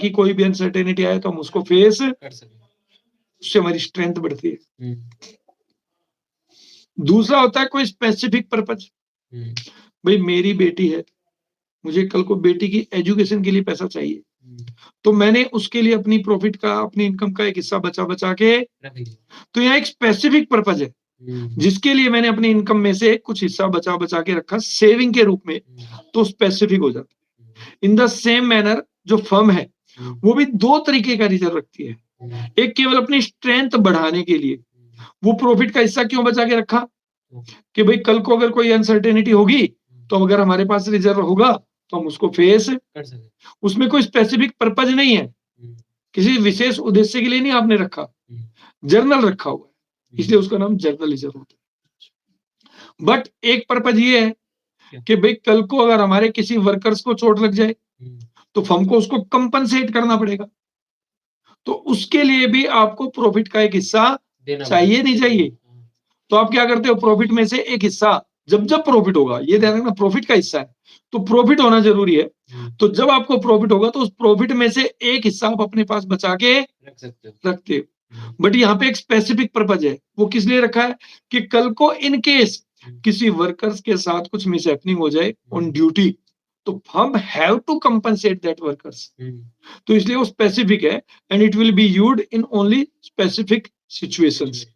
कि कोई भी अनसर्टेनिटी आए तो हम उसको फेस कर सकें। उससे हमारी स्ट्रेंथ बढ़ती है। हम्म, दूसरा होता है कोई स्पेसिफिक पर्पज। हम्म, भाई मेरी बेटी है, मुझे कल को बेटी की एजुकेशन के लिए पैसा चाहिए, हम्म, तो मैंने उसके लिए अपनी प्रॉफिट का, अपनी इनकम का एक हिस्सा बचा बचा के, रख लिया। तो यहाँ एक स्पेसिफिक पर्पज है हम्म, जिसके लिए मैंने अपनी इनकम में से कुछ हिस्सा बचा बचा के रखा सेविंग के रूप में, हम्म, तो स्पेसिफिक हो जाता हम्म, है। इन द सेम मैनर जो फर्म है हम्म, वो भी दो तरीके का रिजर्व रखती है। हम्म, एक केवल अपनी स्ट्रेंथ बढ़ाने के लिए, हम्म, वो प्रॉफिट का हिस्सा क्यों बचा के रखा हम्म, कि भाई कल को अगर कोई अनसर्टेनिटी होगी तो अगर हमारे पास रिजर्व होगा तो हम उसको फेस, कर सकें। उसमें कोई स्पेसिफिक पर्पज नहीं है, हम्म, किसी विशेष उद्देश्य के लिए नहीं आपने रखा, हम्म, जर्नल रखा हुआ है, इसलिए हम्म, उसका नाम जर्नल रिजर्व होता है। बट एक पर्पज ये है क्या? कि भाई कल को अगर हमारे किसी वर्कर्स को चोट लग जाए हम्म, तो फर्म को उसको कंपनसेट करना पड़ेगा, तो उसके लिए भी आपको प्रॉफिट का एक हिस्सा देना चाहिए पड़ेगा। नहीं चाहिए। हाँ, तो आप क्या करते हो, प्रॉफिट में से एक हिस्सा, जब जब प्रॉफिट होगा, ये ध्यान रखना प्रॉफिट का हिस्सा है तो प्रॉफिट होना जरूरी है, हम्म, तो जब आपको प्रॉफिट होगा तो उस प्रॉफिट में से एक हिस्सा आप अपने पास बचा के रख सकते हो। रखते हो। हम्म, बट यहाँ पे एक स्पेसिफिक पर्पज है, वो किस लिए रखा है कि कल को इन केस हम्म, किसी वर्कर्स के साथ कुछ मिसहैपनिंग हो जाए ऑन हम्म, ड्यूटी, तो हम have to compensate that workers, hmm, तो इसलिए वो स्पेसिफिक है and it will be used in only specific situations.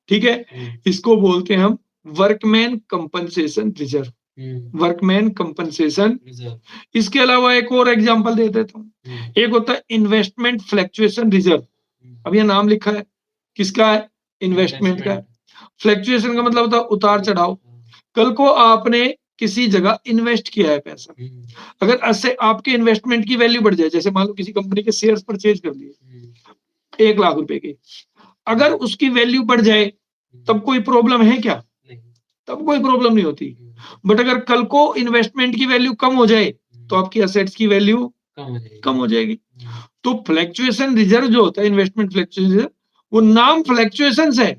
ठीक है, हम्म, इसको बोलते हैं हम workman compensation reserve, hmm, workman compensation. Reserve. इसके अलावा एक और एग्जांपल दे देता हूँ, हम्म, एक होता है इन्वेस्टमेंट फ्लक्चुएशन रिजर्व। हम्म, अब ये नाम लिखा है, किसका है, इन्वेस्टमेंट का है। इन्वेस्टमेंट। फ्लक्चुएशन का मतलब होता है उतार चढ़ाव। हाँ, कल को आपने किसी जगह इन्वेस्ट किया है पैसा, हम्म, अगर ऐसे आपके इन्वेस्टमेंट की वैल्यू बढ़ जाए, जैसे मान लो किसी कंपनी के शेयर्स परचेज कर लिए हम्म, 1 लाख रुपए के, अगर उसकी वैल्यू बढ़ जाए तब कोई प्रॉब्लम है क्या, नहीं। तब कोई प्रॉब्लम नहीं होती। हम्म, बट अगर कल को इन्वेस्टमेंट की वैल्यू कम हो जाए तो आपकी असेट्स की वैल्यू कम हो जाएगी। कम हो जाएगी। हम्म, तो फ्लक्चुएशन रिजर्व जो होता है, इन्वेस्टमेंट फ्लक्चुएशन रिजर्व, वो नाम फ्लक्चुएशन है,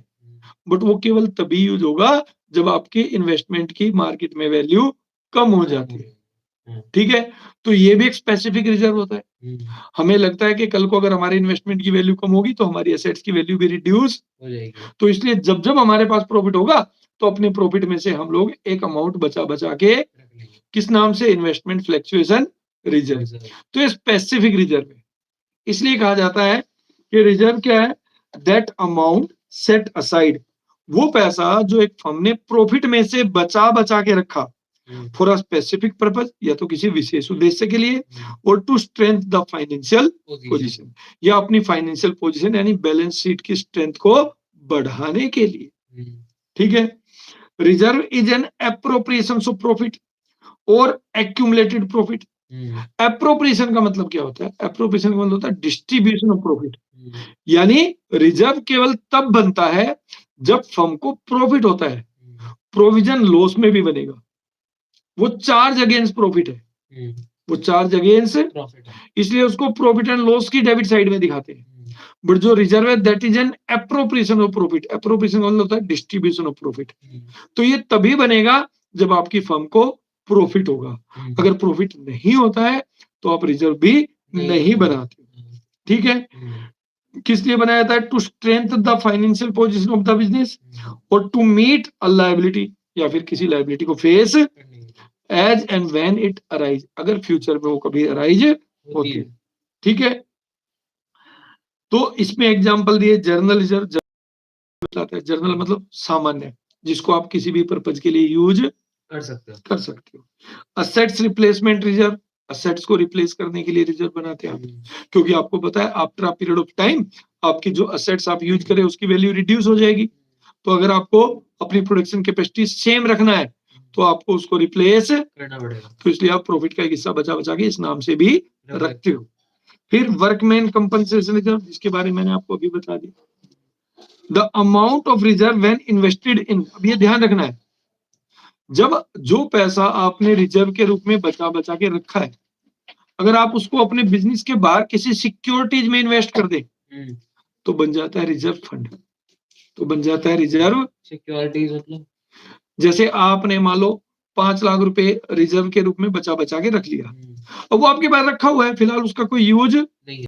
बट वो केवल तभी यूज होगा जब आपकी इन्वेस्टमेंट की मार्केट में वैल्यू कम हो जाती है। हम्म, ठीक है, तो ये भी एक स्पेसिफिक रिजर्व होता है। हम्म, हमें लगता है कि कल को अगर हमारे इन्वेस्टमेंट की वैल्यू कम होगी तो हमारी एसेट्स की वैल्यू भी रिड्यूस हो जाएगी। तो इसलिए जब जब हमारे पास प्रॉफिट होगा तो अपने प्रॉफिट में से हम लोग एक अमाउंट बचा बचा के, रख लेंगे। किस नाम से, इन्वेस्टमेंट फ्लक्चुएशन रिजर्व। रिजर्व। तो ये स्पेसिफिक रिजर्व है, इसलिए कहा जाता है कि रिजर्व क्या है, दैट अमाउंट सेट असाइड, वो पैसा जो एक फर्म ने प्रॉफिट में से बचा बचा के रखा hmm, for a specific purpose, या तो किसी विशेष उद्देश्य के लिए, हम्म, और to strength the financial position. Position, या अपनी फाइनेंशियल पोजीशन यानी बैलेंस शीट की स्ट्रेंथ को बढ़ाने के लिए। हम्म, ठीक है, reserve is an appropriation of profit और एक्यूमुलेटेड प्रॉफिट। हम्म, एप्रोप्रिएशन का मतलब क्या होता है, एप्रोप्रिएशन का मतलब होता है डिस्ट्रीब्यूशन ऑफ प्रॉफिट, हम्म, यानी रिजर्व केवल तब बनता है जब फर्म को प्रॉफिट होता है, हम्म, प्रोविजन लॉस में भी बनेगा, वो चार्ज अगेंस्ट प्रॉफिट है, हम्म, वो चार्ज अगेंस्ट, प्रॉफिट है। इसलिए उसको प्रॉफिट एंड लॉस की डेबिट साइड में दिखाते हैं। हम्म, बट जो रिजर्व है that is an appropriation of profit, appropriation का मतलब होता है डिस्ट्रीब्यूशन ऑफ प्रॉफिट, हम्म, तो ये तभी बनेगा जब आपकी फर्म को प्रॉफिट होगा, हम्म, अगर प्रॉफिट नहीं होता है तो आप रिजर्व भी नहीं बनाते। हम्म, ठीक है, हम्म, किस लिए बनाया जाता है, to strength the financial position of the business, hmm, और टू मीट अ लायबिलिटी, या फिर किसी लायबिलिटी को फेस करनी है। As and when it arise, अगर फ्यूचर में वो कभी अराइज होती होती है। है। ठीक है, तो इसमें एग्जांपल दिए, जर्नल रिजर्व बताता है, जर्नल मतलब सामान्य, जिसको आप किसी भी पर्पज के लिए यूज कर सकते हो। कर सकते हो। असेट्स रिप्लेसमेंट रिजर्व, असेट्स को रिप्लेस करने के लिए रिजर्व बनाते हैं आप, हम्म, क्योंकि आपको पता है after a period of time आपकी जो असेट्स आप यूज करें उसकी वैल्यू रिड्यूस हो जाएगी, तो अगर आपको अपनी प्रोडक्शन कैपेसिटी सेम रखना है तो आपको उसको रिप्लेस करना पड़ेगा। तो इसलिए आप प्रॉफिट का एक हिस्सा बचा बचा के इस नाम से भी रख रखते हो। फिर वर्कमैन कंपनसेशन रिजर्व, जिसके बारे में मैंने आपको अभी बता दिया, the amount of reserve when invested in, अब ये ध्यान रखना है, जब जो पैसा आपने रिजर्व के रूप में बचा बचा के रखा है, अगर आप उसको अपने बिजनेस के बाहर किसी सिक्योरिटीज में इन्वेस्ट कर दें हम्म, तो बन जाता है रिजर्व फंड, तो बन जाता है रिजर्व। सिक्योरिटीज मतलब। जैसे आपने मान लो 5 लाख रुपए रिजर्व के रूप में बचा बचा के रख लिया, हम्म, अब वो आपके पास रखा हुआ है, फिलहाल उसका कोई यूज नहीं है।